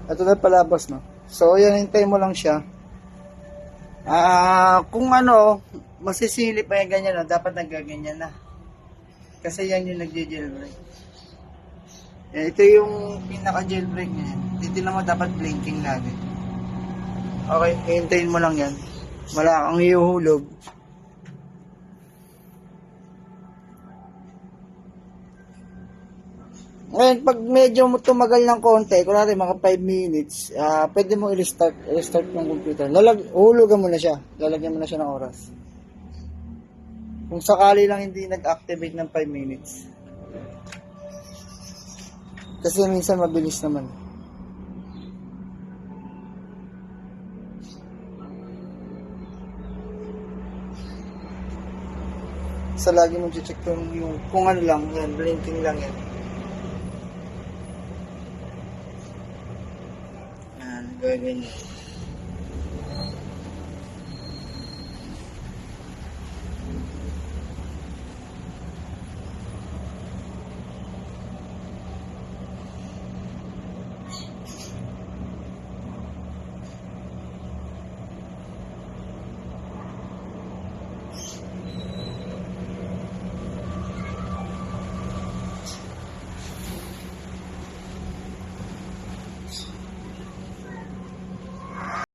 Ito na palabas, no? So, yan, hintay mo lang siya. Kung ano, masisilip pa yung ganyan, no? Dapat nagaganyan na. Kasi yan yung nagje-jailbreak. Ito yung pinaka-jailbreak niya. Dito naman dapat blinking lagi. Okay, hintayin mo lang yan. Wala kang ihuhulog. Ngayon, pag medyo tumagal ng konti, kunwari mga 5 minutes, pwede mo i-restart yung computer. Uhulugan mo na siya. Lalagyan mo na siya ng oras. Kung sakali lang hindi nag-activate ng 5 minutes. Kasi minsan mabilis naman. So, lagi mo check yung kung ano lang, yan, blinking lang yan. Yan, gawin niya.